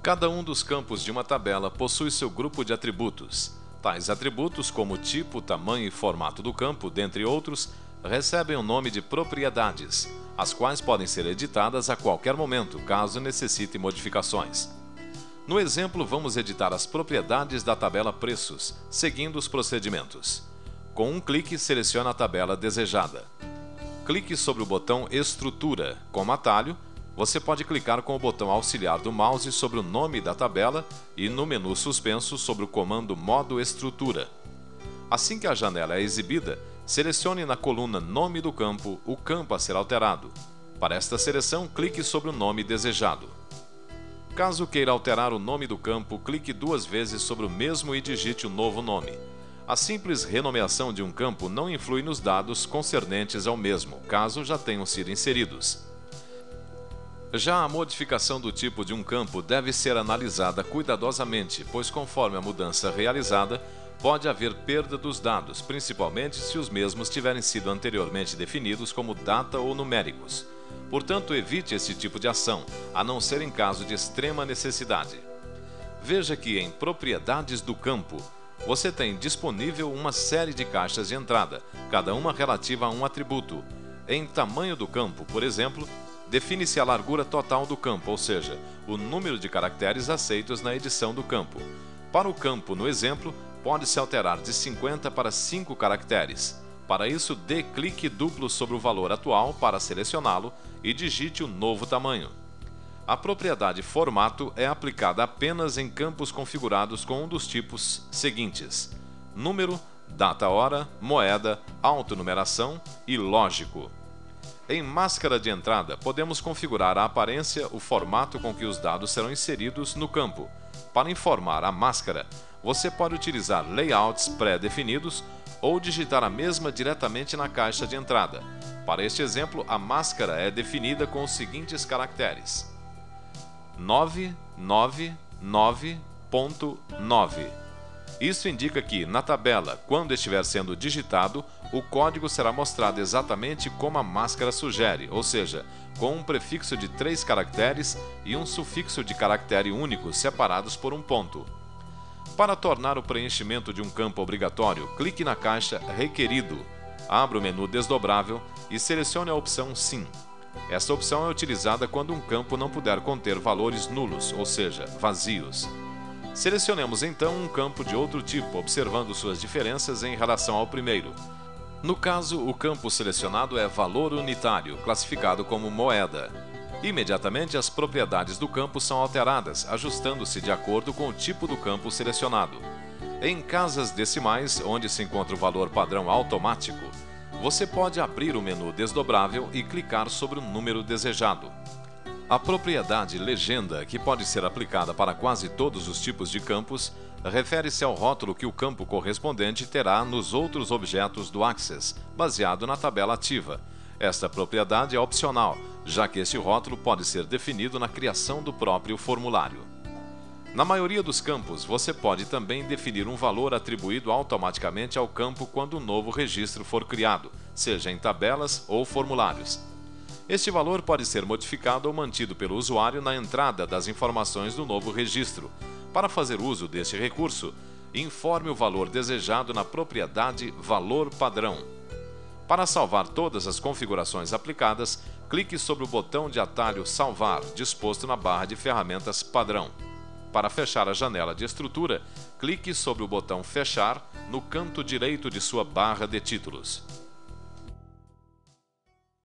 Cada um dos campos de uma tabela possui seu grupo de atributos. Tais atributos, como tipo, tamanho e formato do campo, dentre outros, recebem o nome de propriedades, as quais podem ser editadas a qualquer momento, caso necessite modificações. No exemplo, vamos editar as propriedades da tabela Preços, seguindo os procedimentos. Com um clique, selecione a tabela desejada. Clique sobre o botão Estrutura. Como atalho, você pode clicar com o botão auxiliar do mouse sobre o nome da tabela e no menu suspenso sobre o comando Modo Estrutura. Assim que a janela é exibida, selecione na coluna Nome do campo o campo a ser alterado. Para esta seleção, clique sobre o nome desejado. Caso queira alterar o nome do campo, clique duas vezes sobre o mesmo e digite o novo nome. A simples renomeação de um campo não influi nos dados concernentes ao mesmo, caso já tenham sido inseridos. Já a modificação do tipo de um campo deve ser analisada cuidadosamente, pois conforme a mudança realizada, pode haver perda dos dados, principalmente se os mesmos tiverem sido anteriormente definidos como data ou numéricos. Portanto, evite esse tipo de ação, a não ser em caso de extrema necessidade. Veja que em Propriedades do campo, você tem disponível uma série de caixas de entrada, cada uma relativa a um atributo. Em Tamanho do campo, por exemplo, define-se a largura total do campo, ou seja, o número de caracteres aceitos na edição do campo. Para o campo, no exemplo, pode-se alterar de 50 para 5 caracteres. Para isso, dê clique duplo sobre o valor atual para selecioná-lo e digite o novo tamanho. A propriedade Formato é aplicada apenas em campos configurados com um dos tipos seguintes: número, data-hora, moeda, autonumeração e lógico. Em Máscara de entrada, podemos configurar a aparência, o formato com que os dados serão inseridos no campo. Para informar a máscara, você pode utilizar layouts pré-definidos ou digitar a mesma diretamente na caixa de entrada. Para este exemplo, a máscara é definida com os seguintes caracteres: 999.9. Isso indica que, na tabela, quando estiver sendo digitado, o código será mostrado exatamente como a máscara sugere, ou seja, com um prefixo de 3 caracteres e um sufixo de caractere único separados por um ponto. Para tornar o preenchimento de um campo obrigatório, clique na caixa Requerido, abra o menu desdobrável e selecione a opção Sim. Esta opção é utilizada quando um campo não puder conter valores nulos, ou seja, vazios. Selecionemos então um campo de outro tipo, observando suas diferenças em relação ao primeiro. No caso, o campo selecionado é valor unitário, classificado como moeda. Imediatamente, as propriedades do campo são alteradas, ajustando-se de acordo com o tipo do campo selecionado. Em casas decimais, onde se encontra o valor padrão automático, você pode abrir o menu desdobrável e clicar sobre o número desejado. A propriedade Legenda, que pode ser aplicada para quase todos os tipos de campos, refere-se ao rótulo que o campo correspondente terá nos outros objetos do Access, baseado na tabela ativa. Esta propriedade é opcional, já que este rótulo pode ser definido na criação do próprio formulário. Na maioria dos campos, você pode também definir um valor atribuído automaticamente ao campo quando um novo registro for criado, seja em tabelas ou formulários. Este valor pode ser modificado ou mantido pelo usuário na entrada das informações do novo registro. Para fazer uso deste recurso, informe o valor desejado na propriedade Valor Padrão. Para salvar todas as configurações aplicadas, clique sobre o botão de atalho Salvar, disposto na barra de ferramentas Padrão. Para fechar a janela de estrutura, clique sobre o botão Fechar no canto direito de sua barra de títulos.